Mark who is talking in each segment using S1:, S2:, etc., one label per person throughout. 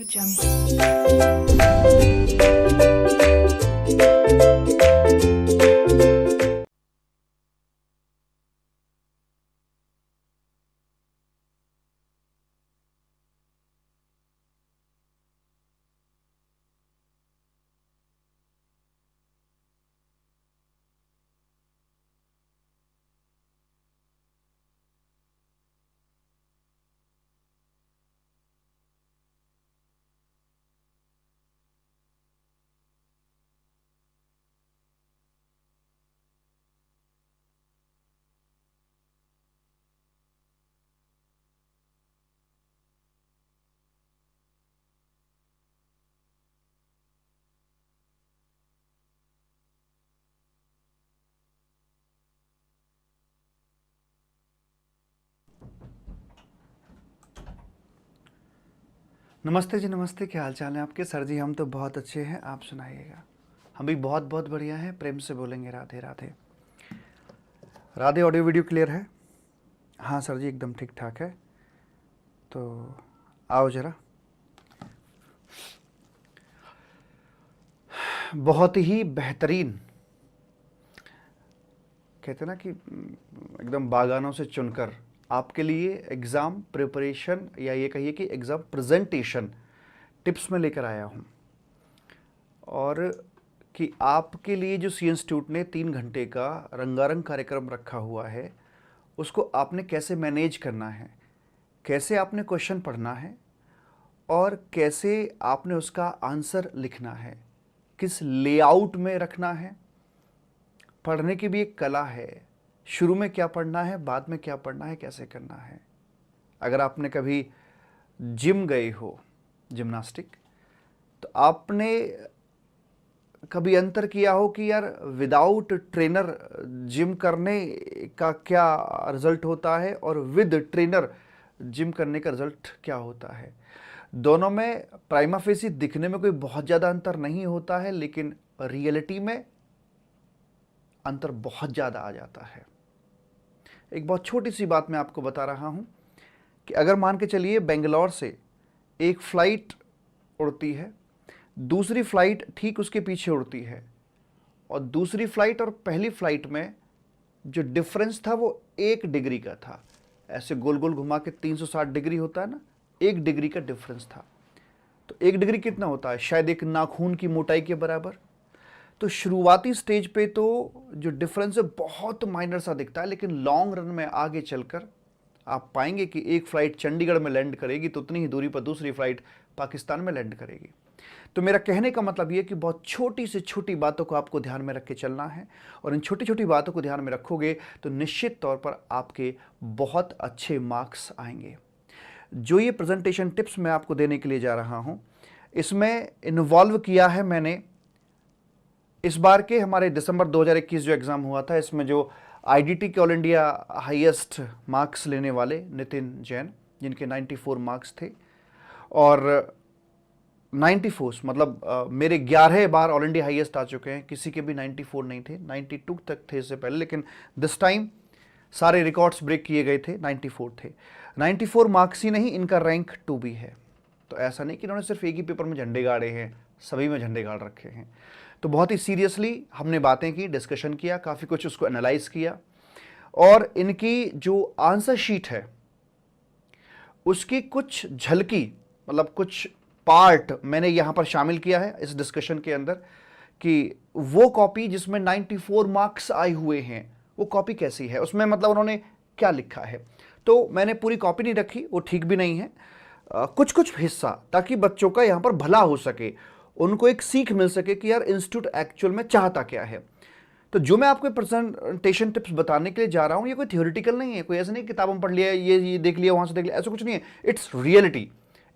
S1: Audio Jungle.
S2: नमस्ते जी, नमस्ते। क्या हाल चाल है आपके? सर जी हम तो बहुत अच्छे हैं, आप सुनाइएगा। हम भी बहुत बहुत बढ़िया हैं। प्रेम से बोलेंगे Radhe Radhe. Radhe. Audio video clear है? हाँ सर जी, एकदम ठीक ठाक है। तो आओ ज़रा। बहुत ही बेहतरीन, कहते हैं ना कि एकदम बागानों से चुनकर आपके लिए एग्ज़ाम प्रिपरेशन या ये कहिए कि एग्ज़ाम प्रेजेंटेशन टिप्स में लेकर आया हूँ। और कि आपके लिए जो सी इंस्टीट्यूट ने 3 घंटे का रंगारंग कार्यक्रम रखा हुआ है, उसको आपने कैसे मैनेज करना है, कैसे आपने क्वेश्चन पढ़ना है और कैसे आपने उसका आंसर लिखना है, किस लेआउट में रखना है। पढ़ने की भी एक कला है। शुरू में क्या पढ़ना है, बाद में क्या पढ़ना है, कैसे करना है। अगर आपने कभी जिम गए हो, जिम्नास्टिक, तो आपने कभी अंतर किया हो कि यार विदाउट ट्रेनर जिम करने का क्या रिजल्ट होता है और विद ट्रेनर जिम करने का रिजल्ट क्या होता है। दोनों में प्राइमा फेसी दिखने में कोई बहुत ज़्यादा अंतर नहीं होता है, लेकिन रियलिटी में अंतर बहुत ज़्यादा आ जाता है। एक बहुत छोटी सी बात मैं आपको बता रहा हूँ कि अगर मान के चलिए बेंगलोर से एक फ़्लाइट उड़ती है, दूसरी फ़्लाइट ठीक उसके पीछे उड़ती है, और दूसरी फ़्लाइट और पहली फ़्लाइट में जो डिफरेंस था वो 1 डिग्री का था। ऐसे गोल गोल घुमा के 360 डिग्री होता है ना, 1 डिग्री का डिफरेंस था। तो 1 डिग्री कितना होता है? शायद एक नाखून की मोटाई के बराबर। तो शुरुआती स्टेज पे तो जो डिफरेंस है बहुत माइनर सा दिखता है, लेकिन लॉन्ग रन में आगे चलकर आप पाएंगे कि एक फ़्लाइट चंडीगढ़ में लैंड करेगी तो उतनी ही दूरी पर दूसरी फ़्लाइट पाकिस्तान में लैंड करेगी। तो मेरा कहने का मतलब ये कि बहुत छोटी से छोटी बातों को आपको ध्यान में रख के चलना है, और इन छोटी छोटी बातों को ध्यान में रखोगे तो निश्चित तौर पर आपके बहुत अच्छे मार्क्स आएंगे। जो ये प्रेजेंटेशन टिप्स मैं आपको देने के लिए जा रहा हूँ, इसमें इन्वॉल्व किया है मैंने इस बार के हमारे दिसंबर 2021 जो एग्ज़ाम हुआ था, इसमें जो आईडीटी के ऑल इंडिया हाईएस्ट मार्क्स लेने वाले नितिन जैन, जिनके 94 मार्क्स थे, और 94 मतलब मेरे 11 बार ऑल इंडिया हाईएस्ट आ चुके हैं, किसी के भी 94 नहीं थे, 92 तक थे इससे पहले, लेकिन दिस टाइम सारे रिकॉर्ड्स ब्रेक किए गए थे, 94 थे। 94 मार्क्स ही नहीं, इनका रैंक 2 भी है। तो ऐसा नहीं कि इन्होंने सिर्फ एक ही पेपर में झंडे गाड़े हैं, सभी में झंडे गाड़ रखे हैं। तो बहुत ही सीरियसली हमने बातें की, डिस्कशन किया, काफ़ी कुछ उसको एनालाइज किया, और इनकी जो आंसर शीट है उसकी कुछ झलकी, मतलब कुछ पार्ट मैंने यहाँ पर शामिल किया है इस डिस्कशन के अंदर, कि वो कॉपी जिसमें 94 मार्क्स आए हुए हैं वो कॉपी कैसी है, उसमें मतलब उन्होंने क्या लिखा है। तो मैंने पूरी कॉपी नहीं रखी, वो ठीक भी नहीं है, कुछ कुछ हिस्सा, ताकि बच्चों का यहाँ पर भला हो सके, उनको एक सीख मिल सके कि यार इंस्टीट्यूट एक्चुअल में चाहता क्या है। तो जो मैं आपको प्रेजेंटेशन टिप्स बताने के लिए जा रहा हूँ, ये कोई थ्योरेटिकल नहीं है, कोई ऐसा नहीं किताबों में पढ़ लिया, ये देख लिया, वहाँ से देख लिया, ऐसा कुछ नहीं है। It's reality,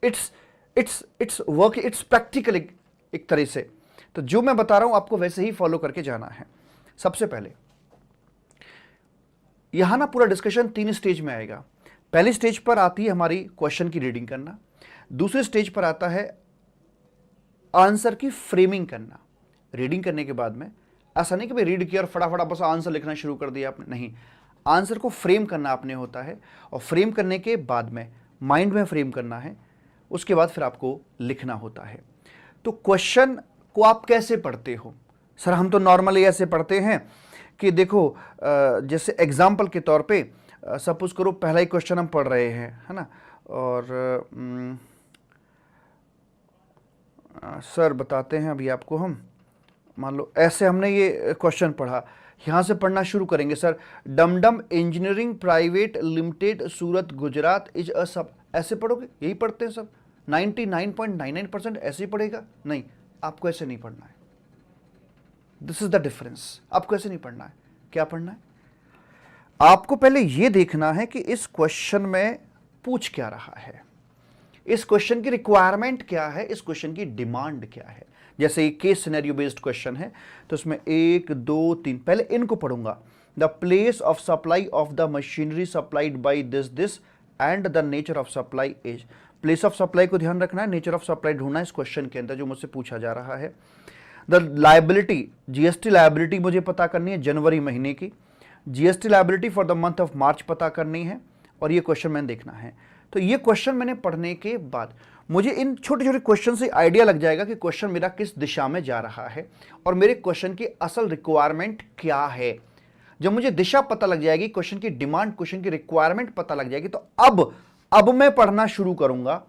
S2: it's work, it's practical एक तरह से। तो जो मैं बता रहा हूँ आपको वैसे ही फॉलो करके जाना है। सबसे पहले यहाँ ना पूरा डिस्कशन 3 स्टेज में आएगा। पहली स्टेज पर आती है हमारी क्वेश्चन की रीडिंग करना, दूसरे स्टेज पर आता है आंसर की फ्रेमिंग करना। रीडिंग करने के बाद में ऐसा नहीं कि भाई रीड किया और फटाफट बस आंसर लिखना शुरू कर दिया आपने, नहीं, आंसर को फ्रेम करना आपने होता है, और फ्रेम करने के बाद में माइंड में फ्रेम करना है, उसके बाद फिर आपको लिखना होता है। तो क्वेश्चन को आप कैसे पढ़ते हो? सर हम तो नॉर्मली ऐसे पढ़ते हैं कि देखो जैसे एग्जाम्पल के तौर पे सपोज करो पहला ही क्वेश्चन हम पढ़ रहे हैं, है ना, और सर बताते हैं अभी आपको हम, मान लो ऐसे हमने ये क्वेश्चन पढ़ा, यहाँ से पढ़ना शुरू करेंगे। Sir Dumdum Engineering Private Limited Surat Gujarat is a सब, ऐसे पढ़ोगे? यही पढ़ते हैं सब, 99.99% ऐसे ही पढ़ेगा? नहीं, आपको ऐसे नहीं पढ़ना है। This is the difference. आपको ऐसे नहीं पढ़ना है। क्या पढ़ना है? आपको पहले ये देखना है कि इस क्वेश्चन में पूछ क्या रहा है, इस क्वेश्चन की रिक्वायरमेंट क्या है, इस क्वेश्चन की डिमांड क्या है। जैसे ये केस सिनेरियो बेस्ड क्वेश्चन है तो इसमें 1 2 3, पहले इनको पढ़ूंगा। The place of supply of the machinery supplied by this and the nature of supply is. Place of supply को ध्यान रखना है, नेचर ऑफ सप्लाई ढूंढना है इस क्वेश्चन के अंदर जो मुझसे पूछा जा रहा है। द लायबिलिटी, जीएसटी लायबिलिटी मुझे पता करनी है जनवरी महीने की, GST liability for the month of March पता करनी है, और ये क्वेश्चन मैंने देखना है। तो ये क्वेश्चन मैंने पढ़ने के बाद मुझे इन छोटे छोटे क्वेश्चन से आइडिया लग जाएगा कि क्वेश्चन मेरा किस दिशा में जा रहा है और मेरे क्वेश्चन की असल रिक्वायरमेंट क्या है। जब मुझे दिशा पता लग जाएगी, क्वेश्चन की डिमांड, क्वेश्चन की रिक्वायरमेंट पता लग जाएगी, तो अब मैं पढ़ना शुरू करूंगा।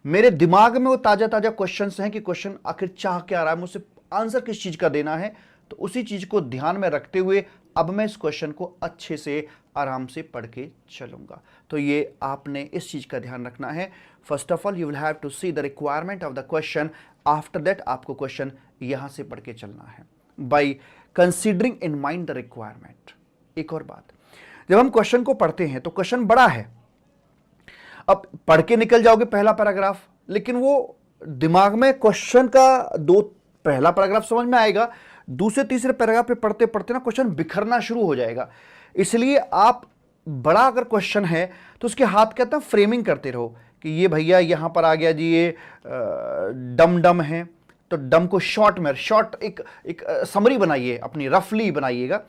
S2: मेरे दिमाग में वो ताजा ताजा क्वेश्चन हैं कि क्वेश्चन आखिर चाह क्या रहा है, मुझसे आंसर किस चीज का देना है, तो उसी चीज को ध्यान में रखते हुए अब मैं इस क्वेश्चन को अच्छे से आराम से पढ़ के चलूंगा। तो ये आपने इस चीज का ध्यान रखना है। First of all you will have to see the requirement of the question, after that आपको क्वेश्चन यहां से पढ़ के चलना है by considering in mind the requirement. एक और बात, जब हम क्वेश्चन को पढ़ते हैं तो क्वेश्चन बड़ा है, अब पढ़ के निकल जाओगे पहला पैराग्राफ, लेकिन वो दिमाग में क्वेश्चन का पहला पैराग्राफ समझ में आएगा, दूसरे तीसरे पैराग्राफ पे पढ़ते पढ़ते ना क्वेश्चन बिखरना शुरू हो जाएगा। इसलिए आप बड़ा अगर क्वेश्चन है तो उसके हाथ कहते हैं फ्रेमिंग करते रहो कि ये भैया यहां पर आ गया जी, ये डम डम है, तो डम को शॉर्ट में एक समरी बनाइए, अपनी रफली बनाइएगा।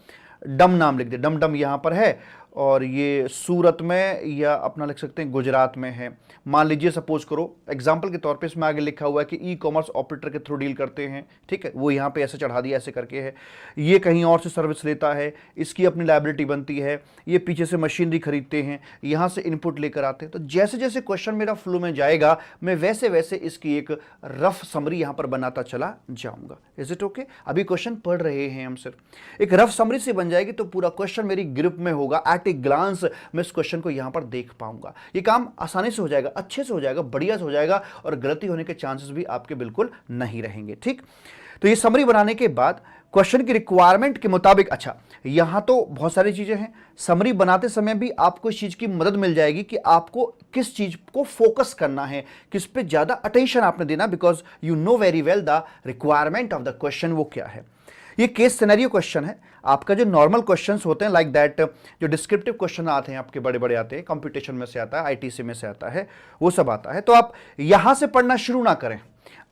S2: डम नाम लिख दे, डम डम यहां पर है और ये सूरत में या अपना लिख सकते हैं गुजरात में है। मान लीजिए सपोज करो एग्जांपल के तौर पे इसमें आगे लिखा हुआ है कि ई कॉमर्स ऑपरेटर के थ्रू डील करते हैं, ठीक है, वो यहाँ पे ऐसे चढ़ा दिया, ऐसे करके है, ये कहीं और से सर्विस लेता है, इसकी अपनी लायबिलिटी बनती है, ये पीछे से मशीनरी खरीदते हैं, यहाँ से इनपुट लेकर आते हैं। तो जैसे जैसे क्वेश्चन मेरा फ्लो में जाएगा मैं वैसे वैसे इसकी एक रफ समरी यहाँ पर बनाता चला जाऊँगा। Is it okay? अभी क्वेश्चन पढ़ रहे हैं हम, सिर्फ एक रफ समरी से बन जाएगी तो पूरा क्वेश्चन मेरी ग्रिप में होगा। एट ए ग्लांस मैं इस क्वेश्चन को यहां पर देख पाऊंगा। ये काम आसानी से हो जाएगा, अच्छे से हो जाएगा, बढ़िया से हो जाएगा और गलती होने के चांसेस भी आपके बिल्कुल नहीं रहेंगे। ठीक, तो ये समरी बनाने के बाद क्वेश्चन की रिक्वायरमेंट के मुताबिक, अच्छा यहां तो बहुत सारी चीजें हैं, समरी बनाते समय भी आपको इस चीज की मदद मिल जाएगी कि आपको किस चीज को फोकस करना है, किस पे ज्यादा अटेंशन आपने देना, because you know very well the requirement of the question वो क्या है। ये केस सिनेरियो क्वेश्चन है। आपका जो नॉर्मल क्वेश्चंस होते हैं लाइक दैट, जो डिस्क्रिप्टिव क्वेश्चन आते हैं आपके बड़े बड़े आते हैं, कंप्यूटेशन में से आता है, आईटीसी में से आता है, वो सब आता है। तो आप यहां से पढ़ना शुरू ना करें,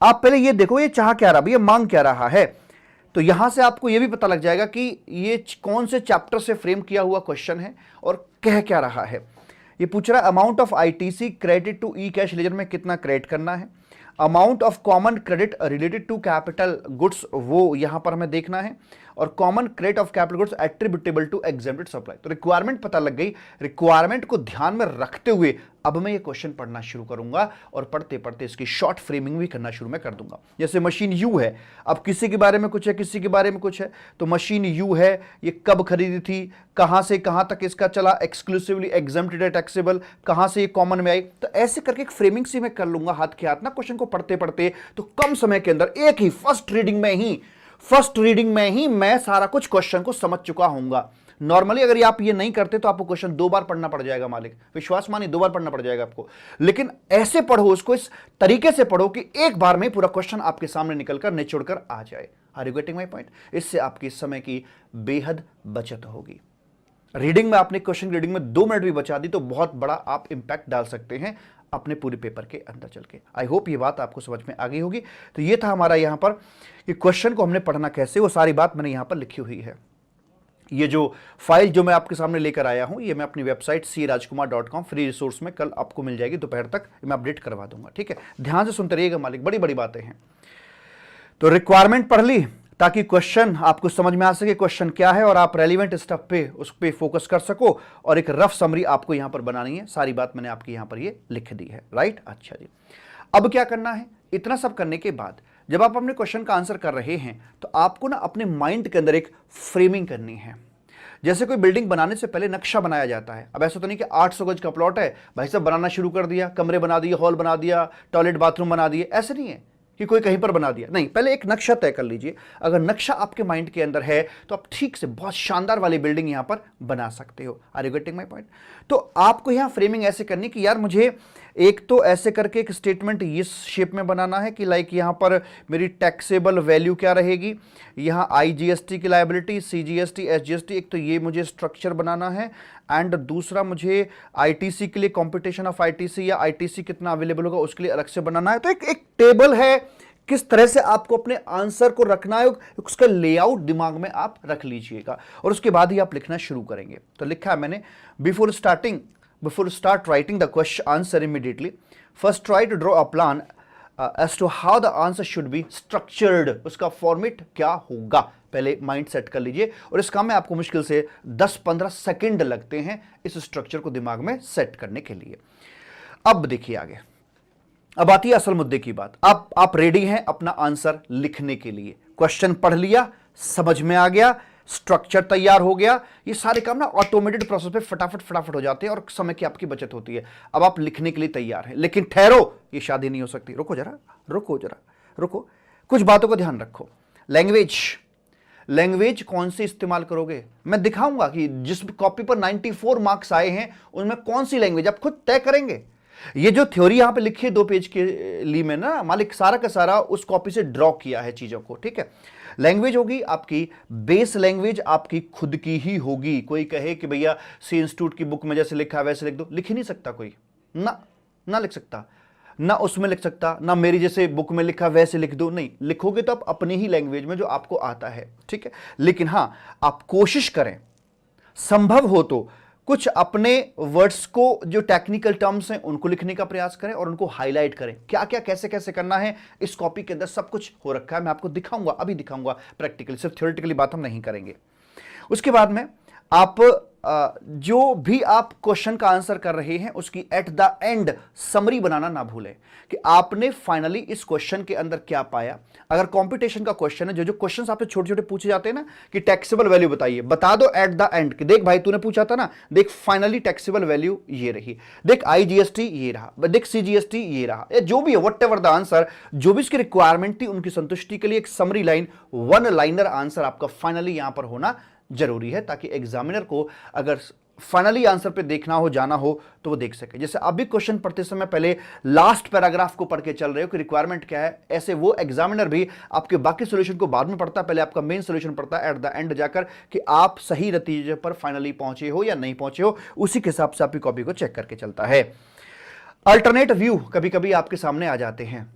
S2: आप पहले ये देखो ये चाह क्या रहा है, ये मांग क्या रहा है। तो यहां से आपको ये भी पता लग जाएगा कि ये कौन से चैप्टर से फ्रेम किया हुआ क्वेश्चन है और कह क्या रहा है। ये पूछ रहा है amount of ITC credit to e cash ledger में कितना क्रेडिट करना है, amount of common credit related to capital goods वो यहां पर हमें देखना है, और common credit of capital goods attributable to exempted supply. तो रिक्वायरमेंट पता लग गई। रिक्वायरमेंट को ध्यान में रखते हुए अब मैं ये क्वेश्चन पढ़ना शुरू करूंगा और पढ़ते पढ़ते इसकी शॉर्ट फ्रेमिंग भी करना शुरू मैं कर दूंगा। जैसे मशीन यू है, अब किसी के बारे में कुछ है, किसी के बारे में कुछ है, तो मशीन यू है, ये कब खरीदी थी, कहां से कहां तक इसका चला, एक्सक्लूसिवली एग्जेम्प्टेड टैक्सेबल, कहां से ये कॉमन में आई। तो ऐसे करके एक फ्रेमिंग सी मैं कर लूंगा हाथ के हाथ ना क्वेश्चन को पढ़ते पढ़ते, तो कम समय के अंदर एक ही फर्स्ट रीडिंग में ही मैं सारा कुछ क्वेश्चन को समझ चुका हूंगा। नॉर्मली अगर आप ये नहीं करते तो आपको क्वेश्चन 2 बार पढ़ना पड़ जाएगा, मालिक विश्वास मानिए 2 बार पढ़ना पड़ जाएगा आपको। लेकिन ऐसे पढ़ो उसको, इस तरीके से पढ़ो कि एक बार में पूरा क्वेश्चन आपके सामने निकलकर निचोड़कर आ जाए। Are you getting my point? इससे आपकी समय की बेहद बचत होगी। रीडिंग में आपने क्वेश्चन रीडिंग में 2 मिनट भी बचा दी तो बहुत बड़ा आप इंपैक्ट डाल सकते हैं अपने पूरे पेपर के अंदर चल के। आई होप ये बात आपको समझ में आ गई होगी। तो ये था हमारा यहां पर कि क्वेश्चन को हमने पढ़ना कैसे, वो सारी बात मैंने यहां पर लिखी हुई है। ये जो फाइल जो मैं आपके सामने लेकर आया हूं, ये मैं अपनी वेबसाइट crajkumar.com फ्री रिसोर्स में कल आपको मिल जाएगी, दोपहर तक मैं अपडेट करवा दूंगा। ठीक है, ध्यान से सुनते रहिएगा मालिक, बड़ी बड़ी बातें हैं। तो रिक्वायरमेंट पढ़ ली ताकि क्वेश्चन आपको समझ में आ सके क्वेश्चन क्या है, और आप रेलिवेंट स्टफ पे उस पे फोकस कर सको, और एक रफ समरी आपको यहां पर बनानी है। सारी बात मैंने आपकी यहां पर ये लिख दी है, राइट। अच्छा जी, अब क्या करना है? इतना सब करने के बाद जब आप अपने क्वेश्चन का आंसर कर रहे हैं तो आपको ना अपने माइंड के अंदर एक फ्रेमिंग करनी है। जैसे कोई बिल्डिंग बनाने से पहले नक्शा बनाया जाता है। अब ऐसा तो नहीं कि 800 गज का प्लॉट है, भाई साहब बनाना शुरू कर दिया, कमरे बना दिए, हॉल बना दिया, टॉयलेट बाथरूम बना दिए, ऐसे नहीं है कि कोई कहीं पर बना दिया। नहीं, पहले एक नक्शा तय कर लीजिए। अगर नक्शा आपके माइंड के अंदर है तो आप ठीक से बहुत शानदार वाली बिल्डिंग यहां पर बना सकते हो। Are you getting my point? तो आपको यहां फ्रेमिंग ऐसे करनी कि यार मुझे एक तो ऐसे करके एक स्टेटमेंट इस शेप में बनाना है कि लाइक यहां पर मेरी टैक्सेबल वैल्यू क्या रहेगी, यहां IGST की लायबिलिटी, CGST, SGST, एक तो ये मुझे स्ट्रक्चर बनाना है। एंड दूसरा मुझे ITC के लिए कॉम्पिटिशन ऑफ ITC या ITC कितना अवेलेबल होगा उसके लिए अलग से बनाना है। तो एक टेबल है, किस तरह से आपको अपने आंसर को रखना है उसका लेआउट दिमाग में आप रख लीजिएगा, और उसके बाद ही आप लिखना शुरू करेंगे। तो लिखा है मैंने, before start writing the question answer immediately, first try to draw a plan as to how the answer should be structured. उसका फॉर्मेट क्या होगा पहले माइंड सेट कर लीजिए, और इस काम में आपको मुश्किल से 10-15 सेकंड लगते हैं इस स्ट्रक्चर को दिमाग में सेट करने के लिए। अब देखिए आगे, अब आती है असल मुद्दे की बात। आप रेडी हैं अपना आंसर लिखने के लिए? क्वेश्चन पढ़ लिया, समझ में आ गया, स्ट्रक्चर तैयार हो गया, ये सारे काम ना ऑटोमेटेड प्रोसेस पे फटाफट हो जाते हैं और समय की आपकी बचत होती है। अब आप लिखने के लिए तैयार हैं, लेकिन ठहरो, ये शादी नहीं हो सकती। रुको जरा, रुको, कुछ बातों को ध्यान रखो। लैंग्वेज कौन सी इस्तेमाल करोगे, मैं दिखाऊंगा कि जिस कॉपी पर 94 मार्क्स आए हैं उनमें कौन सी लैंग्वेज आप खुद तय करेंगे। ये जो थ्योरी यहां पे लिखी है 2 पेज के लिए में ना मालिक, सारा का सारा उस कॉपी से ड्रॉ किया है चीजों को। ठीक है, लैंग्वेज होगी आपकी बेस लैंग्वेज, आपकी खुद की ही होगी। कोई कहे कि भैया सी इंस्टीट्यूट की बुक में जैसे लिखा है वैसे लिख दो, लिख ही नहीं सकता कोई, ना लिख सकता, ना उसमें लिख सकता, ना मेरी जैसे बुक में लिखा वैसे लिख दो। नहीं, लिखोगे तो आप अपनी ही लैंग्वेज में जो आपको आता है। ठीक है, लेकिन हां, आप कोशिश करें संभव हो तो कुछ अपने वर्ड्स को जो टेक्निकल टर्म्स हैं उनको लिखने का प्रयास करें और उनको हाईलाइट करें। क्या क्या कैसे कैसे करना है इस कॉपी के अंदर सब कुछ हो रखा है, मैं आपको दिखाऊंगा, अभी दिखाऊंगा प्रैक्टिकली, सिर्फ थ्योरेटिकली बात हम नहीं करेंगे। उसके बाद में आप जो भी आप क्वेश्चन का आंसर कर रहे हैं उसकी एट द एंड समरी बनाना ना भूलें कि आपने फाइनली इस क्वेश्चन के अंदर क्या पाया। अगर कंपटीशन का क्वेश्चन है, जो क्वेश्चंस आपसे छोटे छोटे पूछे जाते हैं ना कि टैक्सेबल वैल्यू बताइए, बता दो एट द एंड कि देख भाई तूने पूछा था ना, देख फाइनली टैक्सेबल वैल्यू ये रही, देख IGST ये रहा, देख CGST ये रहा, या जो भी है वट एवर द आंसर, जो भी इसकी रिक्वायरमेंट थी उनकी संतुष्टि के लिए एक समरी लाइन, 1 लाइनर आंसर आपका फाइनली यहां पर होना जरूरी है, ताकि एग्जामिनर को अगर फाइनली आंसर पे देखना हो, जाना हो तो वो देख सके। जैसे अभी क्वेश्चन पढ़ते समय पहले लास्ट पैराग्राफ को पढ़ के चल रहे हो कि रिक्वायरमेंट क्या है, ऐसे वो एग्जामिनर भी आपके बाकी सॉल्यूशन को बाद में पढ़ता है, पहले आपका मेन सॉल्यूशन पढ़ता है एट द एंड जाकर कि आप सही नतीजे पर फाइनली पहुंचे हो या नहीं पहुंचे हो, उसी के हिसाब से आपकी कॉपी को चेक करके चलता है। अल्टरनेट व्यू कभी कभी आपके सामने आ जाते हैं,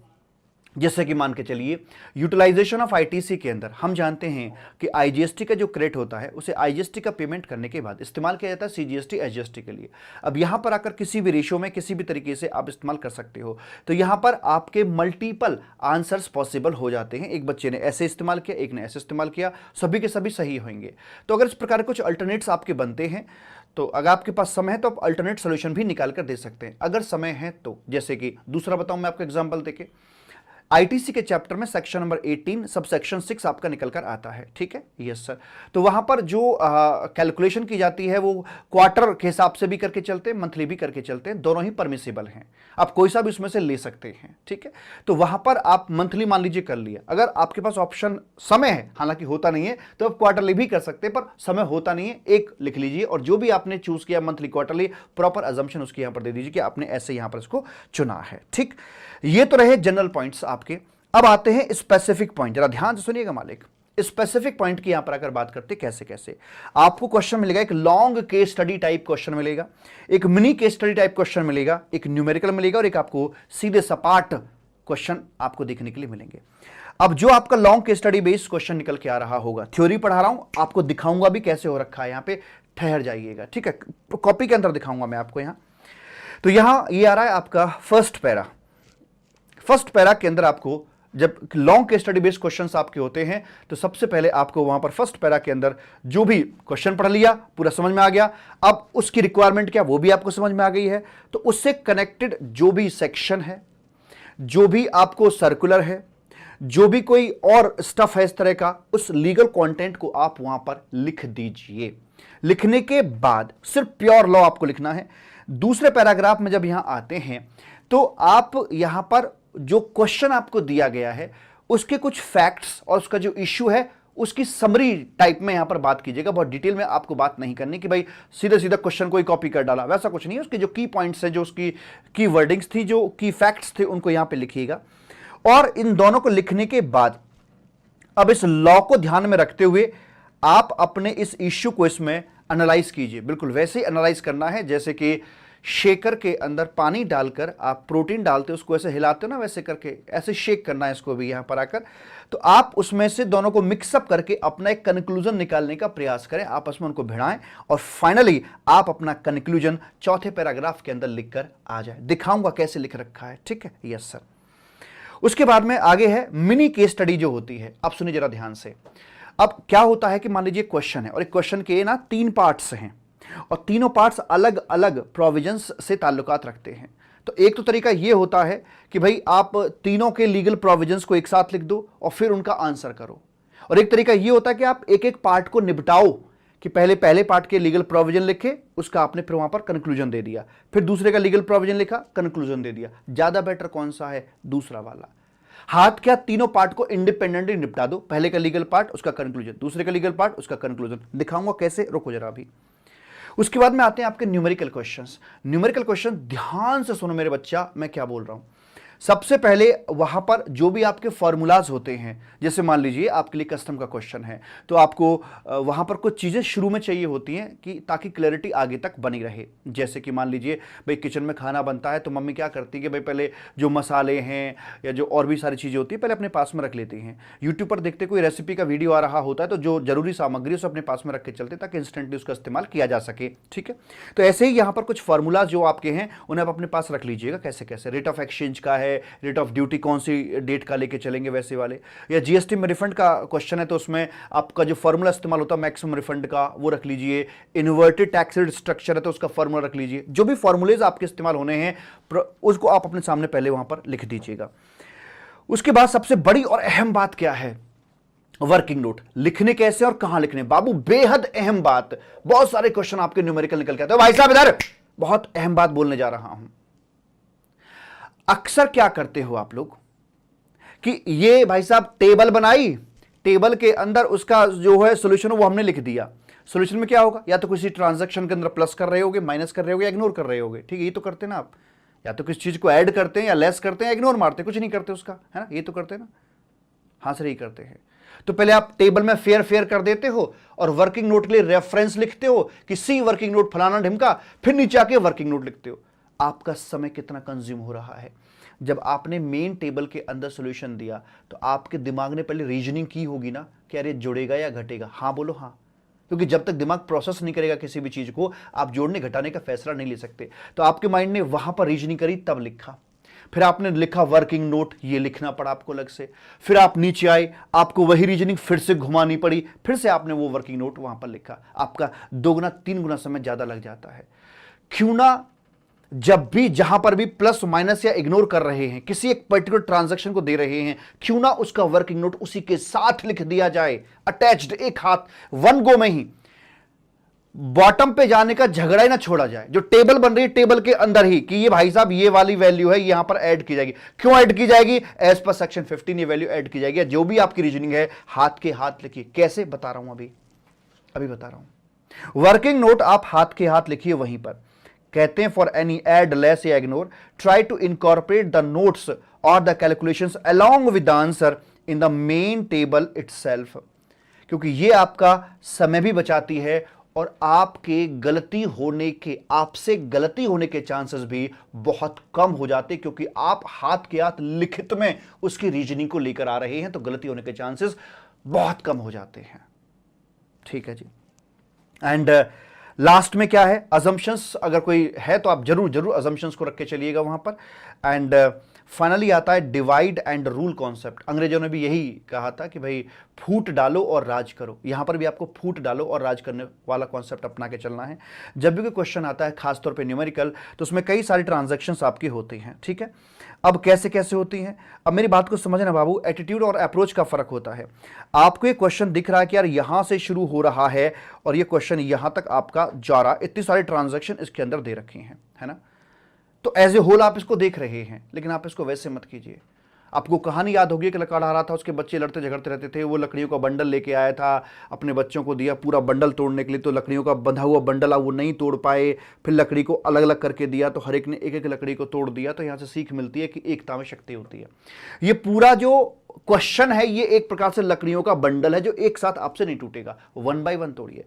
S2: जैसे कि मान के चलिए यूटिलाइजेशन ऑफ ITC के अंदर हम जानते हैं कि IGST का जो क्रेडिट होता है उसे IGST का पेमेंट करने के बाद इस्तेमाल किया जाता है CGST SGST के लिए। अब यहां पर आकर किसी भी रेशो में किसी भी तरीके से आप इस्तेमाल कर सकते हो, तो यहां पर आपके मल्टीपल आंसर्स पॉसिबल हो जाते हैं। एक बच्चे ने ऐसे इस्तेमाल किया, एक ने ऐसे इस्तेमाल किया, सभी के सभी सही होंगे। तो अगर इस प्रकार कुछ अल्टरनेट्स आपके बनते हैं तो अगर आपके पास समय है तो आप अल्टरनेट सोल्यूशन भी निकाल कर दे सकते हैं, अगर समय है तो। जैसे कि दूसरा बताऊं मैं आपको एग्जाम्पल देके, ITC के चैप्टर में सेक्शन नंबर 18 सब सेक्शन 6 आपका निकल कर आता है। ठीक है, यस सर। तो वहां पर जो कैलकुलेशन की जाती है वो क्वार्टर के हिसाब से भी करके चलते हैं, मंथली भी करके चलते हैं, दोनों ही परमिसिबल हैं, आप कोई सा भी उसमें से ले सकते हैं। ठीक है, तो वहां पर आप मंथली मान लीजिए कर लिया, अगर आपके पास ऑप्शन समय है, हालांकि होता नहीं है, तो आप क्वार्टरली भी कर सकते हैं, पर समय होता नहीं है, एक लिख लीजिए और जो भी आपने चूज किया मंथली क्वार्टरली, प्रॉपर अजम्पशन उसकी यहां पर दे दीजिए कि आपने ऐसे यहां पर इसको चुना है। ठीक, ये तो रहे जनरल पॉइंट्स आपके। अब आते हैं स्पेसिफिक पॉइंट, जरा ध्यान से सुनिएगा मालिक। स्पेसिफिक पॉइंट की यहां पर अगर बात करते कैसे कैसे आपको क्वेश्चन मिलेगा, एक long case study type question मिलेगा, एक mini case study type question मिलेगा, एक न्यूमेरिकल मिलेगा और एक आपको सीधे सपाट क्वेश्चन आपको देखने के लिए मिलेंगे। अब जो आपका long case study based question निकल के आ रहा होगा, थ्योरी पढ़ा रहा हूं, आपको दिखाऊंगा भी कैसे हो रखा है, यहां पे ठहर जाइएगा, ठीक है, कॉपी के अंदर दिखाऊंगा मैं आपको यहां। तो यहां ये आ रहा है आपका फर्स्ट पैरा के अंदर आपको जब long case study based questions आपके होते हैं तो सबसे पहले आपको वहां पर फर्स्ट पैरा के अंदर जो भी क्वेश्चन पढ़ लिया पूरा समझ में आ गया, अब उसकी रिक्वायरमेंट क्या वो भी आपको समझ में आ गई है, तो उससे कनेक्टेड जो भी सेक्शन है, जो भी आपको सर्कुलर है, जो भी कोई और स्टफ है इस तरह का, उस लीगल कंटेंट को आप वहां पर लिख दीजिए। लिखने के बाद सिर्फ प्योर लॉ आपको लिखना है। दूसरे पैराग्राफ में जब यहां आते हैं तो आप यहां पर जो क्वेश्चन आपको दिया गया है उसके कुछ फैक्ट्स और उसका जो इश्यू है उसकी समरी टाइप में यहां पर बात कीजिएगा। बहुत डिटेल में आपको बात नहीं करनी कि भाई सीधा सीधा क्वेश्चन कोई कॉपी कर डाला, वैसा कुछ नहीं है। उसके जो की पॉइंट्स है, जो उसकी की वर्डिंग्स थी, जो की फैक्ट्स थे, उनको यहां पे लिखिएगा। और इन दोनों को लिखने के बाद अब इस लॉ को ध्यान में रखते हुए आप अपने इस इश्यू को इसमें एनालाइज कीजिए। बिल्कुल वैसे ही एनालाइज करना है जैसे कि शेकर के अंदर पानी डालकर आप प्रोटीन डालते हो, उसको ऐसे हिलाते हो ना, वैसे करके ऐसे शेक करना है इसको भी यहां पर आकर। तो आप उसमें से दोनों को मिक्सअप करके अपना एक कंक्लूजन निकालने का प्रयास करें, आपस में उनको भिड़ाएं और फाइनली आप अपना कंक्लूजन चौथे पैराग्राफ के अंदर लिखकर आ जाए। दिखाऊंगा कैसे लिख रखा है, ठीक है, यस सर। उसके बाद में आगे है मिनी केस स्टडी जो होती है। अब सुनिए जरा ध्यान से। अब क्या होता है कि मान लीजिए क्वेश्चन है और एक क्वेश्चन के ना 3 पार्ट्स हैं और तीनों पार्ट्स अलग अलग प्रोविजंस से ताल्लुकात रखते हैं। तो एक तो तरीका यह होता है कि भाई आप तीनों के लीगल प्रोविजंस को एक साथ लिख दो और फिर उनका आंसर करो, और एक तरीका यह होता है कि आप एक एक पार्ट को निपटाओ कि पहले पार्ट के लीगल प्रोविजन लिखे, उसका आपने फिर वहां पर कंक्लूजन दे दिया, फिर दूसरे का लीगल प्रोविजन लिखा, कंक्लूजन दे दिया। ज्यादा बेटर कौन सा है? दूसरा वाला। हाथ क्या, तीनों पार्ट को इंडिपेंडेंटली निपटा दो, पहले का लीगल पार्ट उसका कंक्लूजन, दूसरे का लीगल पार्ट उसका कंक्लूजन। दिखाऊंगा कैसे, रुको जरा अभी। उसके बाद में आते हैं आपके न्यूमेरिकल क्वेश्चंस। न्यूमेरिकल क्वेश्चन ध्यान से सुनो मेरे बच्चा, मैं क्या बोल रहा हूं। सबसे पहले वहां पर जो भी आपके फॉर्मूलाज होते हैं, जैसे मान लीजिए आपके लिए कस्टम का क्वेश्चन है तो आपको वहां पर कुछ चीजें शुरू में चाहिए होती हैं कि ताकि क्लैरिटी आगे तक बनी रहे। जैसे कि मान लीजिए भाई किचन में खाना बनता है तो मम्मी क्या करती है कि भाई पहले जो मसाले हैं या जो और भी सारी चीजें होती है पहले अपने पास में रख लेती हैं। यूट्यूब पर देखते कोई रेसिपी का वीडियो आ रहा होता है तो जो जरूरी सामग्री उसे अपने पास में रख के चलते ताकि इंस्टेंटली उसका इस्तेमाल किया जा सके, ठीक है। तो ऐसे ही यहाँ पर कुछ फॉर्मूलाज जो आपके हैं उन्हें आप अपने पास रख लीजिएगा। कैसे कैसे, रेट ऑफ एक्सचेंज का है, रेट ऑफ ड्यूटी कौन सी डेट का लेके चलेंगे वैसे वाले, या जीएसटी में रिफंड का क्वेश्चन है तो उसमें आपका जो फॉर्मूला इस्तेमाल होता है मैक्सिमम रिफंड का वो रख लीजिए। इन्वर्टेड टैक्स रेट स्ट्रक्चर है तो उसका फॉर्मूला रख लीजिए। जो भी फॉर्मूलेज आपके इस्तेमाल होने हैं उसको आप अपने सामने पहले वहां पर लिख दीजिएगा। उसके बाद सबसे बड़ी और अहम बात क्या है? Working note. लिखने कैसे और कहां लिखने, बाबू बेहद अहम बात। बहुत सारे क्वेश्चन आपके न्यूमेरिकल निकल के आते हैं। भाई साहब इधर बहुत अहम बात बोलने जा रहा हूं। अक्सर क्या करते हो आप लोग कि ये भाई साहब टेबल बनाई, टेबल के अंदर उसका जो है सॉल्यूशन वो हमने लिख दिया। सॉल्यूशन में क्या होगा, या तो किसी ट्रांजैक्शन के अंदर प्लस कर रहे होगे, माइनस कर रहे होगे, इग्नोर कर रहे होगे, ठीक है, ये तो करते हैं ना आप। या तो किसी चीज को ऐड करते हैं या लेस करते हैं, इग्नोर मारते हैं, कुछ नहीं करते उसका, है ना, ये तो करते हैं ना। हाँ सर, यही करते हैं। तो पहले आप टेबल में फेयर फेयर कर देते हो और वर्किंग नोट के लिए रेफरेंस लिखते हो कि सी वर्किंग नोट फलाना ढिमका, फिर नीचे आके वर्किंग नोट लिखते हो। आपका समय कितना कंज्यूम हो रहा है। जब आपने मेन टेबल के अंदर सॉल्यूशन दिया तो आपके दिमाग ने पहले रीजनिंग की होगी ना कि अरे जुड़ेगा या घटेगा। हाँ बोलो हाँ, क्योंकि जब तक दिमाग प्रोसेस नहीं करेगा किसी भी चीज को आप जोड़ने घटाने का फैसला नहीं ले सकते। तो आपके माइंड ने वहां पर रीजनिंग करी तब लिखा, फिर आपने लिखा वर्किंग नोट, ये लिखना पड़ा आपको अलग से, फिर आप नीचे आए, आपको वही रीजनिंग फिर से घुमानी पड़ी, फिर से आपने वो वर्किंग नोट वहां पर लिखा। आपका 2 गुना 3 गुना समय ज्यादा लग जाता है। क्यों ना जब भी जहां पर भी प्लस माइनस या इग्नोर कर रहे हैं, किसी एक पर्टिकुलर ट्रांजैक्शन को दे रहे हैं, क्यों ना उसका वर्किंग नोट उसी के साथ लिख दिया जाए, अटैच्ड, एक हाथ, वन गो में ही। बॉटम पे जाने का झगड़ा ही ना छोड़ा जाए। जो टेबल बन रही है टेबल के अंदर ही कि ये भाई साहब ये वाली वैल्यू है यहां पर ऐड की जाएगी। क्यों ऐड की जाएगी? एज पर सेक्शन 15 ये वैल्यू ऐड की जाएगी। जो भी आपकी रीजनिंग है हाथ के हाथ लिखिए। कैसे बता रहा हूं, अभी बता रहा हूं। वर्किंग नोट आप हाथ के हाथ लिखिए वहीं पर। कहते हैं फॉर एनी ऐड, लेस या ignore, try to incorporate the notes और the calculations along with the answer in the main table itself. क्योंकि ये आपका समय भी बचाती है और आपसे गलती होने के चांसेस भी बहुत कम हो जाते, क्योंकि आप हाथ के हाथ लिखित में उसकी रीजनिंग को लेकर आ रहे हैं, तो गलती होने के चांसेस बहुत कम हो जाते हैं। ठीक है जी। एंड लास्ट में क्या है, अजम्पशंस अगर कोई है तो आप जरूर जरूर अजम्पशंस को रख के चलिएगा वहां पर। एंड फाइनली आता है डिवाइड एंड रूल कॉन्सेप्ट। अंग्रेजों ने भी यही कहा था कि भाई फूट डालो और राज करो, यहां पर भी आपको फूट डालो और राज करने वाला कॉन्सेप्ट अपना के चलना है। जब भी कोई क्वेश्चन आता है खासतौर पे न्यूमेरिकल, तो उसमें कई सारी ट्रांजैक्शंस आपकी होती हैं। ठीक है, अब कैसे कैसे होती हैं, अब मेरी बात को समझना बाबू, एटीट्यूड और अप्रोच का फर्क होता है। आपको ये क्वेश्चन दिख रहा है कि यार यहां से शुरू हो रहा है और ये क्वेश्चन यहां तक आपका जा रहा, इतनी सारी ट्रांजैक्शन इसके अंदर दे रखी हैं, है ना। तो एज ए होल आप इसको देख रहे हैं, लेकिन आप इसको वैसे मत कीजिए। आपको कहानी याद होगी कि लकड़ा आ रहा था, उसके बच्चे लड़ते झगड़ते रहते थे, वो लकड़ियों का बंडल लेके आया था, अपने बच्चों को दिया पूरा बंडल तोड़ने के लिए, तो लकड़ियों का बंधा हुआ बंडल वो नहीं तोड़ पाए, फिर लकड़ी को अलग अलग करके दिया, तो हर एक ने एक एक लकड़ी को तोड़ दिया। तो यहाँ से सीख मिलती है कि एकता में शक्ति होती है। ये पूरा जो क्वेश्चन है ये एक प्रकार से लकड़ियों का बंडल है जो एक साथ आपसे नहीं टूटेगा, 1 बाय 1 तोड़िए।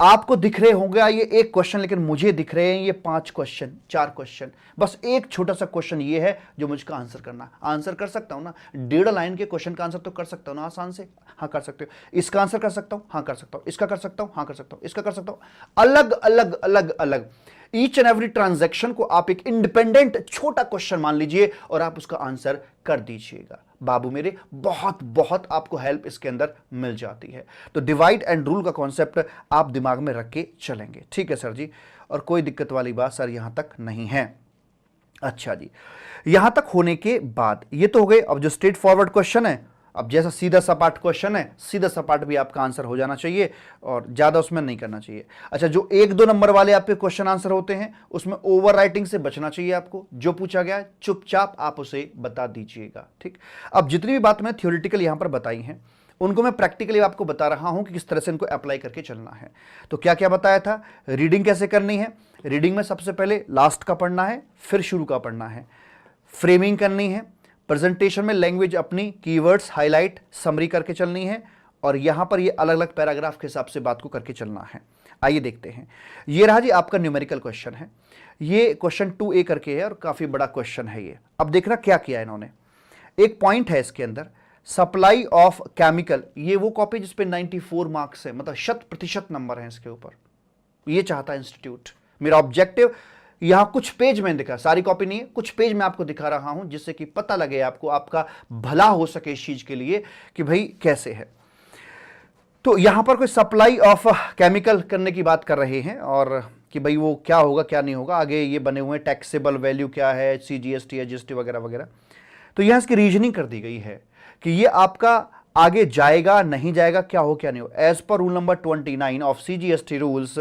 S2: आपको दिख रहे होंगे ये एक क्वेश्चन, लेकिन मुझे दिख रहे हैं ये 5 क्वेश्चन, 4 क्वेश्चन। बस एक छोटा सा क्वेश्चन ये है जो मुझको आंसर करना। आंसर कर सकता हूं ना, 1.5 लाइन के क्वेश्चन का आंसर तो कर सकता हूं ना आसान से, हाँ कर सकते हो। इसका आंसर कर सकता हूं, हाँ कर सकता हूं। इसका कर सकता हूं, हाँ कर सकता हूं। इसका कर सकता हूं। अलग अलग अलग अलग ईच एंड एवरी ट्रांजैक्शन को आप एक इंडिपेंडेंट छोटा क्वेश्चन मान लीजिए और आप उसका आंसर कर दीजिएगा। बाबू मेरे बहुत बहुत आपको हेल्प इसके अंदर मिल जाती है। तो डिवाइड एंड रूल का कॉन्सेप्ट आप दिमाग में रख के चलेंगे। ठीक है सर जी, और कोई दिक्कत वाली बात सर यहां तक नहीं है। अच्छा जी, यहां तक होने के बाद ये तो हो गए। अब जो स्ट्रेट फॉरवर्ड क्वेश्चन है, अब जैसा सीधा सपाट क्वेश्चन है, सीधा सपाट भी आपका आंसर हो जाना चाहिए और ज्यादा उसमें नहीं करना चाहिए। अच्छा, जो 1-2 नंबर वाले आपके क्वेश्चन आंसर होते हैं उसमें ओवर राइटिंग से बचना चाहिए आपको। जो पूछा गया है चुपचाप आप उसे बता दीजिएगा। ठीक, अब जितनी भी बात मैंने थ्योरेटिकल यहां पर बताई हैं उनको मैं प्रैक्टिकली आपको बता रहा हूं कि किस तरह से इनको अप्लाई करके चलना है। तो क्या क्या बताया था, रीडिंग कैसे करनी है। रीडिंग में सबसे पहले लास्ट का पढ़ना है, फिर शुरू का पढ़ना है। फ्रेमिंग करनी है, प्रेजेंटेशन में लैंग्वेज अपनी कीवर्ड्स हाईलाइट समरी करके चलनी है, और यहां पर ये अलग अलग पैराग्राफ के हिसाब से बात को करके चलना है। आइए देखते हैं। ये रहा जी आपका न्यूमेरिकल क्वेश्चन है, ये क्वेश्चन 2A करके है और काफी बड़ा क्वेश्चन है ये। अब देखना क्या किया इन्होंने। एक पॉइंट है इसके अंदर, सप्लाई ऑफ केमिकल। ये वो कॉपी जिसपे 94 मार्क्स है, मतलब 100% नंबर है इसके ऊपर। ये चाहता है इंस्टीट्यूट। मेरा ऑब्जेक्टिव यहां कुछ पेज में दिखा, सारी कॉपी नहीं है, कुछ पेज में आपको दिखा रहा हूं जिससे कि पता लगे आपको, आपका भला हो सके इस चीज के लिए कि भाई कैसे है। तो यहां पर कोई सप्लाई ऑफ केमिकल करने की बात कर रहे हैं और कि भाई वो क्या होगा क्या नहीं होगा। आगे ये बने हुए टैक्सेबल वैल्यू क्या है, CGST GST वगैरह वगैरह। तो यहां इसकी रीजनिंग कर दी गई है कि ये आपका आगे जाएगा नहीं जाएगा, क्या हो क्या नहीं हो। As per rule number 29 of CGST rules,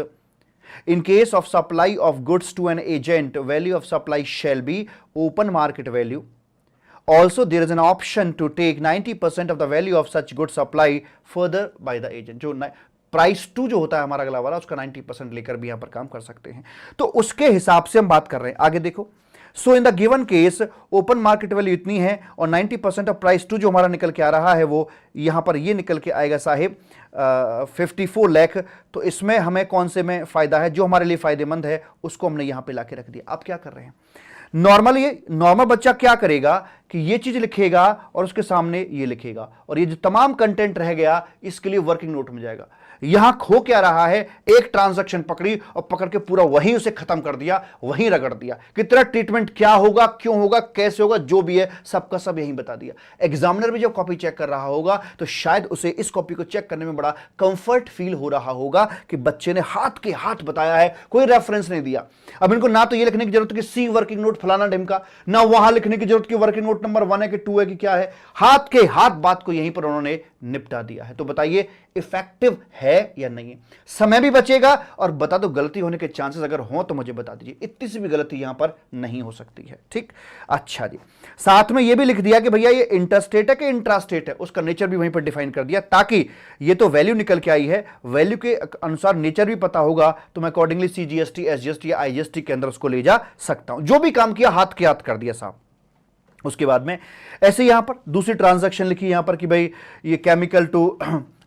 S2: in case of supply of goods to an agent, value of supply shall be open market value. Also, there is an option to take 90% of the value of such goods supply further by the agent. जो price 2 जो होता है हमारा अगला वाला, उसका 90% लेकर भी यहां पर काम कर सकते हैं। तो उसके हिसाब से हम बात कर रहे हैं। आगे देखो, so in the given case open market value इतनी है और 90% ऑफ प्राइस 2 जो हमारा निकल के आ रहा है वो यहां पर ये निकल के आएगा साहिब 54 लाख। तो इसमें हमें कौन से में फायदा है, जो हमारे लिए फायदेमंद है उसको हमने यहां पे लाके रख दिया। आप क्या कर रहे हैं, नॉर्मल बच्चा क्या करेगा कि ये चीज लिखेगा और उसके सामने ये लिखेगा, और ये जो तमाम कंटेंट रह गया इसके लिए वर्किंग नोट में जाएगा। यहां खो क्या रहा है, एक ट्रांजैक्शन पकड़ी और पकड़ के पूरा वहीं उसे खत्म कर दिया, वहीं रगड़ दिया कि तेरा ट्रीटमेंट क्या होगा, क्यों होगा, कैसे होगा, जो भी है सबका सब यहीं बता दिया। एग्जामिनर भी जब कॉपी चेक कर रहा होगा तो शायद उसे इस कॉपी को चेक करने में बड़ा कंफर्ट फील हो रहा होगा कि बच्चे ने हाथ के हाथ बताया है, कोई रेफरेंस नहीं दिया। अब इनको ना तो ये लिखने की जरूरत कि सी वर्किंग नोट फलाना ढिमका, ना वहां लिखने की जरूरत कि वर्किंग नोट नंबर 1 है कि 2 है कि क्या है। हाथ के हाथ बात को यहीं पर उन्होंने निपटा दिया है। तो बताइए इफेक्टिव है या नहीं है। समय भी बचेगा और बता दो गलती होने के चांसेस अगर हो तो मुझे बता दीजिए, इतनी सी भी गलती यहां पर नहीं हो सकती है। ठीक, अच्छा जी, साथ में यह भी लिख दिया कि भैया ये इंटरस्टेट है कि इंट्रास्टेट है, उसका नेचर भी वहीं पर डिफाइन कर दिया, ताकि ये तो वैल्यू निकल के आई है, वैल्यू के अनुसार नेचर भी पता होगा तो मैं अकॉर्डिंगली CGST SGST या IGST के अंदर उसको ले जा सकता हूं। जो भी काम किया हाथ के हाथ कर दिया साहब। उसके बाद में ऐसे यहां पर दूसरी ट्रांजैक्शन लिखी यहां पर कि भाई ये केमिकल टू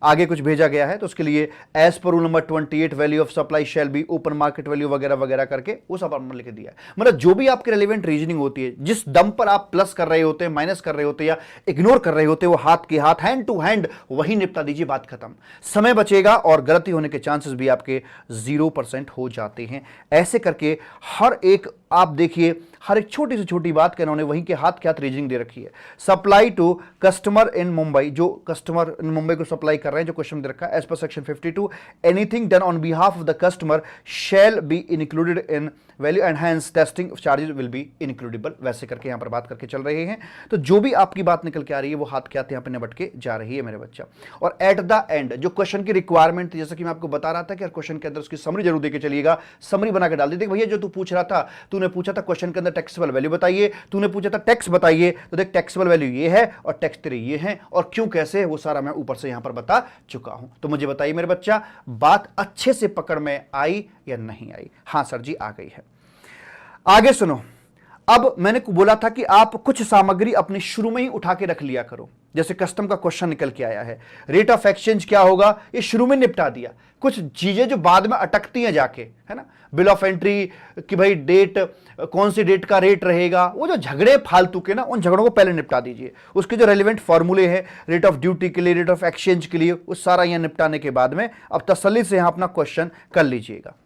S2: आगे कुछ भेजा गया है, तो उसके लिए as per rule number 28 value of supply shall be open market value वगैरह वगैरह करके वो सब आपने लिख दिया है। मतलब जो भी आपकी रेलिवेंट रीजनिंग होती है, जिस दम पर आप प्लस कर रहे होते हैं, माइनस कर रहे होते हैं या इग्नोर कर रहे होते हैं, वो हाथ के हाथ हैंड टू हैंड वही निपटा दीजिए, बात खत्म। समय बचेगा और गलती होने के चांसेस भी आपके 0% हो जाते हैं। ऐसे करके हर एक आप देखिए, हर एक छोटी से छोटी बात का इन्होंने वहीं के हाथ रीजनिंग दे रखी है। Supply to customer in Mumbai, जो कस्टमर इन मुंबई को सप्लाई कर रहे हैं, जो क्वेश्चन दे रखा है as per section 52, anything done on behalf of the customer shall be included in value and hence testing charges will be includable, वैसे करके यहां पर बात करके चल रहे हैं। तो जो भी आपकी बात निकल के आ रही है वो हाथ के हाथ यहां पर निबट के जा रही है मेरे बच्चा। और एट द एंड जो क्वेश्चन की रिक्वायरमेंट थी, जैसे कि मैं आपको बता रहा था कि क्वेश्चन के अंदर उसकी समरी जरूर देके चलिएगा, समरी बना के डाल दी। भैया जो तू पूछ रहा था, तूने पूछा था क्वेश्चन के अंदर टैक्सेबल वैल्यू बताइए, तूने पूछा था टैक्स बताइए, तो देख टैक्सेबल वैल्यू ये है और टैक्स तेरे ये हैं और क्यों कैसे, वो सारा मैं ऊपर से यहां पर बता चुका हूं। तो मुझे बताइए मेरे बच्चा, बात अच्छे से पकड़ में आई या नहीं आई? हां सर जी आ गई है। आगे सुनो, अब मैंने बोला था कि आप कुछ सामग्री अपनी शुरू में ही उठा के रख लिया करो। जैसे कस्टम का क्वेश्चन निकल के आया है, रेट ऑफ एक्सचेंज क्या होगा, ये शुरू में निपटा दिया। कुछ चीजें जो बाद में अटकती हैं जाके, है ना, बिल ऑफ एंट्री कि भाई डेट, कौन सी डेट का रेट रहेगा, वो जो झगड़े फालतू के ना, उन झगड़ों को पहले निपटा दीजिए। उसके जो रेलिवेंट फॉर्मूले हैं रेट ऑफ ड्यूटी के लिए, रेट ऑफ एक्सचेंज के लिए, वो सारा यहां निपटाने के बाद में अब तसल्ली से यहां अपना क्वेश्चन कर लीजिएगा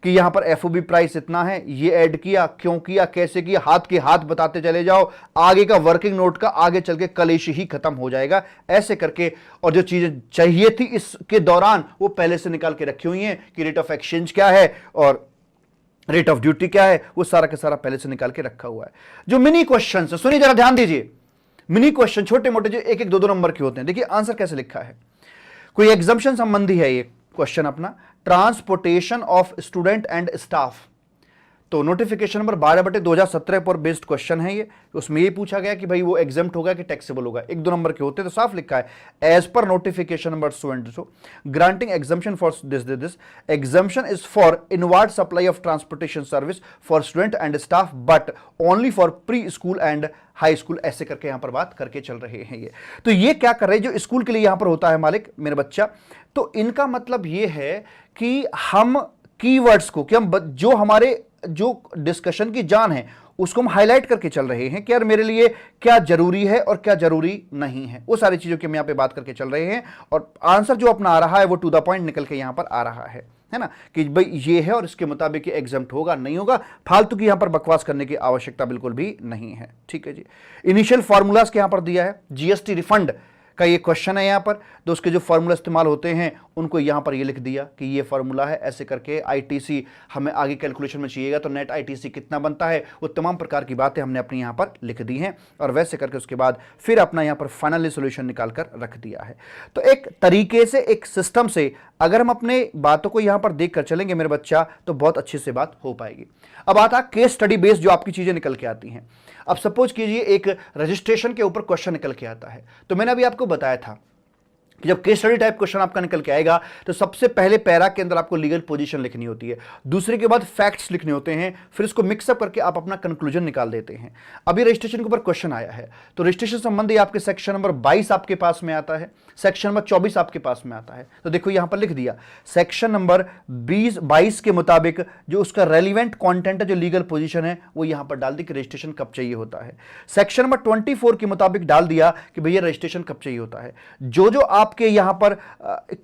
S2: कि यहां पर एफओबी प्राइस इतना है, ये ऐड किया, क्यों किया, कैसे किया, हाथ के हाथ बताते चले जाओ। आगे का वर्किंग नोट का आगे चल के कलेश ही खत्म हो जाएगा ऐसे करके। और जो चीजें चाहिए थी इसके दौरान वो पहले से निकाल के रखी हुई हैं कि रेट ऑफ एक्सचेंज क्या है और रेट ऑफ ड्यूटी क्या है, वो सारा का सारा पहले से निकाल के रखा हुआ है। जो मिनी क्वेश्चन है, सुनिए जरा ध्यान दीजिए, मिनी क्वेश्चन छोटे मोटे जो एक एक दो दो नंबर के होते हैं, देखिए आंसर कैसे लिखा है। कोई एग्जाम्पशन संबंधी है ये क्वेश्चन अपना, transportation of student and staff. तो नोटिफिकेशन नंबर 12/2017 पर बेस्ड क्वेश्चन है ये। उसमें ये पूछा गया कि भाई वो एग्जेम्प्ट होगा कि टैक्सेबल होगा, एक दो नंबर के होते तो साफ लिखा है as per notification number so and so granting exemption for this exemption is for inward supply of transportation service for student and staff but only for pre school and high school, ऐसे करके यहां पर बात करके चल रहे हैं ये। तो ये क्या कर रहे हैं, जो स्कूल के लिए यहां पर होता है मालिक मेरे बच्चा, तो इनका मतलब ये है कि हम कीवर्ड्स को, कि हम जो हमारे जो डिस्कशन की जान है उसको हम हाईलाइट करके चल रहे हैं कि यार मेरे लिए क्या जरूरी है और क्या जरूरी नहीं है, वो सारी चीजों की हम यहां पे बात करके चल रहे हैं। और आंसर जो अपना आ रहा है वो टू द पॉइंट निकल के यहां पर आ रहा है ना, कि भाई ये है और इसके मुताबिक एग्जाम्प्ट होगा नहीं होगा, फालतू की यहां पर बकवास करने की आवश्यकता बिल्कुल भी नहीं है। ठीक है जी। इनिशियल फॉर्मूलाज के यहां पर दिया है, जीएसटी रिफंड का ये क्वेश्चन है यहां पर, तो उसके जो फॉर्मूला इस्तेमाल होते हैं उनको यहां पर ये लिख दिया कि ये फॉर्मूला है, ऐसे करके आईटीसी हमें आगे कैलकुलेशन में चाहिएगा तो नेट आईटीसी कितना बनता है, वो तमाम प्रकार की बातें हमने अपनी यहां पर लिख दी हैं। और वैसे करके उसके बाद फिर अपना यहां पर फाइनली सोल्यूशन निकाल कर रख दिया है। तो एक तरीके से, एक सिस्टम से अगर हम अपने बातों को यहां पर देख कर चलेंगे मेरे बच्चा, तो बहुत अच्छे से बात हो पाएगी। अब आता केस स्टडी बेस्ड जो आपकी चीजें निकल के आती हैं। अब सपोज कीजिए एक रजिस्ट्रेशन के ऊपर क्वेश्चन निकल के आता है, तो मैंने अभी आपको बताया था कि जब केस स्टडी टाइप क्वेश्चन आपका निकल के आएगा तो सबसे पहले पैरा के अंदर आपको लीगल पोजीशन लिखनी होती है, दूसरे के बाद फैक्ट्स लिखने होते हैं, फिर इसको मिक्सअप करके आप अपना कंक्लूजन निकाल देते हैं। अभी रजिस्ट्रेशन के ऊपर क्वेश्चन आया है, तो रजिस्ट्रेशन संबंधी आपके सेक्शन नंबर 22 आपके पास में आता है, सेक्शन नंबर 24 आपके पास में आता है। तो देखो यहां पर लिख दिया सेक्शन नंबर 22 के मुताबिक जो उसका रेलिवेंट कॉन्टेंट है, जो लीगल पोजिशन है, वो यहां पर डाल दी कि रजिस्ट्रेशन कब चाहिए होता है। सेक्शन नंबर 24 के मुताबिक डाल दिया कि भैया रजिस्ट्रेशन कब चाहिए होता है। जो आपके यहां पर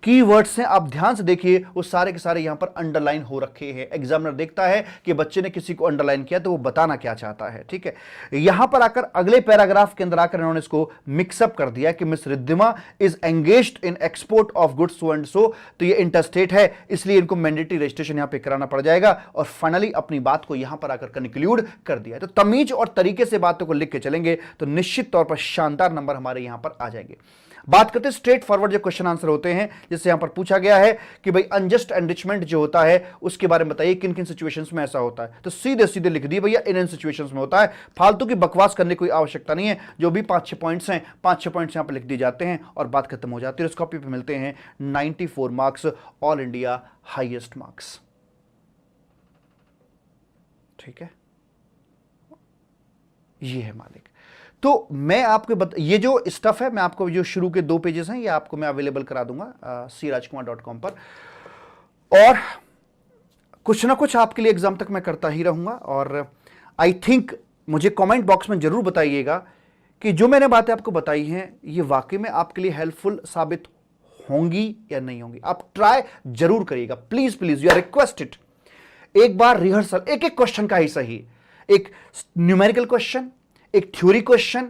S2: कीवर्ड्स हैं, आप ध्यान से देखिए, वो सारे के सारे यहां पर अंडरलाइन हो रखे हैं। एग्जामिनर देखता है कि बच्चे ने किसी को अंडरलाइन किया तो वो बताना क्या चाहता है। ठीक है, यहां पर आकर अगले पैराग्राफ के अंदर आकर इन्होंने इसको मिक्सअप कर दिया कि miss Riddhima is engaged in export of goods so and सो, तो ये इंटरस्टेट है, इसलिए इनको मैंडेटरी रजिस्ट्रेशन यहां पे कराना पड़ जाएगा। और फाइनली अपनी बात को यहां पर आकर कंक्लूड कर दिया। तो तमीज और तरीके से बातों को लिख के चलेंगे तो निश्चित तौर पर शानदार नंबर हमारे यहां पर आ जाएंगे। बात करते हैं स्ट्रेट फॉरवर्ड जो क्वेश्चन आंसर होते हैं, जिससे यहां पर पूछा गया है कि भाई अनजस्ट एनरिचमेंट जो होता है उसके बारे में बताइए किन किन सिचुएशंस में ऐसा होता है। तो सीधे सीधे लिख दिए भैया इन सिचुएशंस में होता है, फालतू की बकवास करने की कोई आवश्यकता नहीं है। जो भी 5-6 पॉइंट्स हैं, 5-6 पॉइंट्स यहां पर लिख दिए जाते हैं और बात खत्म हो जाती है। इस कॉपी पे मिलते हैं 94 marks, all India highest marks. ठीक है, ये है मालिक। तो मैं आपको ये जो स्टफ है, मैं आपको जो शुरू के 2 पेजेस हैं ये आपको मैं अवेलेबल करा दूंगा crajkumar.com पर, और कुछ ना कुछ आपके लिए एग्जाम तक मैं करता ही रहूंगा। और आई थिंक मुझे कमेंट बॉक्स में जरूर बताइएगा कि जो मैंने बातें आपको बताई हैं ये वाकई में आपके लिए हेल्पफुल साबित होंगी या नहीं होंगी। आप ट्राई जरूर करिएगा, please please, you are requested. एक बार रिहर्सल, एक एक क्वेश्चन का ही सही, एक न्यूमेरिकल क्वेश्चन, एक थ्योरी क्वेश्चन,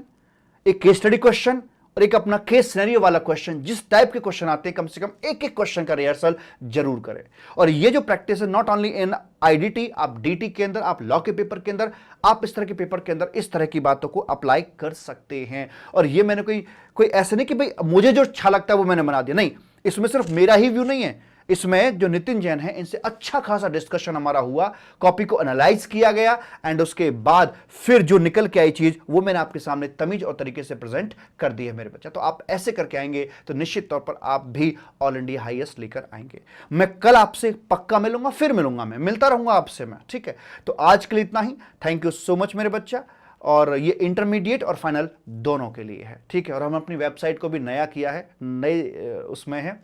S2: एक केस स्टडी क्वेश्चन और एक अपना केस सिनेरियो वाला क्वेश्चन, जिस टाइप के क्वेश्चन आते हैं कम से कम एक एक क्वेश्चन का रिहर्सल जरूर करें। और ये जो प्रैक्टिस है नॉट ओनली इन आईडीटी, आप डीटी के अंदर, आप लॉ के पेपर के अंदर, आप इस तरह के पेपर के अंदर इस तरह की बातों को अप्लाई कर सकते हैं। और ये मैंने कोई ऐसे नहीं कि भाई मुझे जो अच्छा लगता है वो मैंने बना दिया, नहीं, इसमें सिर्फ मेरा ही व्यू नहीं है, इसमें जो नितिन जैन है इनसे अच्छा खासा डिस्कशन हमारा हुआ, कॉपी को एनालाइज किया गया एंड उसके बाद फिर जो निकल के आई चीज वो मैंने आपके सामने तमीज और तरीके से प्रेजेंट कर दी है मेरे बच्चा। तो आप ऐसे करके आएंगे तो निश्चित तौर पर आप भी ऑल इंडिया हाईएस्ट लेकर आएंगे। मैं कल आपसे पक्का मिलूंगा, फिर मिलूंगा, मैं मिलता रहूंगा आपसे मैं, ठीक है। तो आज के लिए इतना ही, थैंक यू सो मच मेरे बच्चा। और ये इंटरमीडिएट और फाइनल दोनों के लिए है, ठीक है। और हम अपनी वेबसाइट को भी नया किया है, नए उसमें है,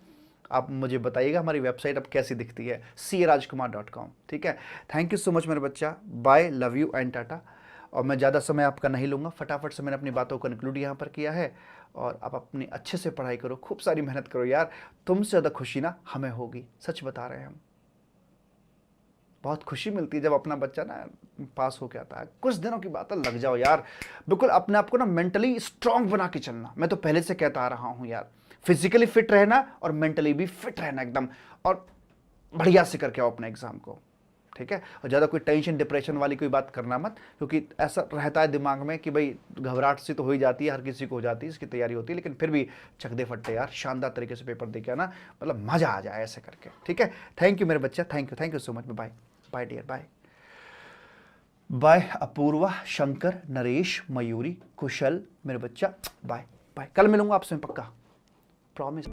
S2: आप मुझे बताइएगा हमारी वेबसाइट अब कैसी दिखती है, crajkumar.com, ठीक है। थैंक यू सो मच मेरे बच्चा, bye, love you and tata. और मैं ज़्यादा समय आपका नहीं लूँगा, फटाफट से मैंने अपनी बातों को इंक्लूड यहाँ पर किया है। और आप अपनी अच्छे से पढ़ाई करो, खूब सारी मेहनत करो यार, तुमसे ज़्यादा खुशी ना हमें होगी, सच बता रहे हैं हम। बहुत खुशी मिलती है जब अपना बच्चा ना पास होके आता है। कुछ दिनों की बात है, लग जाओ यार, बिल्कुल अपने आप को ना मेंटली स्ट्रांग बना के चलना। मैं तो पहले से कहता आ रहा हूँ यार, फिजिकली फिट रहना और मेंटली भी फिट रहना एकदम, और बढ़िया से करके आओ अपने एग्जाम को, ठीक है। और ज़्यादा कोई टेंशन डिप्रेशन वाली कोई बात करना मत, क्योंकि ऐसा रहता है दिमाग में कि भाई घबराहट सी तो हो ही जाती है, हर किसी को हो जाती है, इसकी तैयारी होती है, लेकिन फिर भी चकदे फट्टे यार, शानदार तरीके से पेपर दे के आना, मतलब मजा आ जाए ऐसे करके, ठीक है। थैंक यू मेरे बच्चा, thank you so much, bye bye dear, bye bye. Apurva, Shankar, Naresh, Mayuri, Kushal मेरे बच्चा, बाय बाय। कल मिलूंगा आपसे पक्का, प्रॉमिस।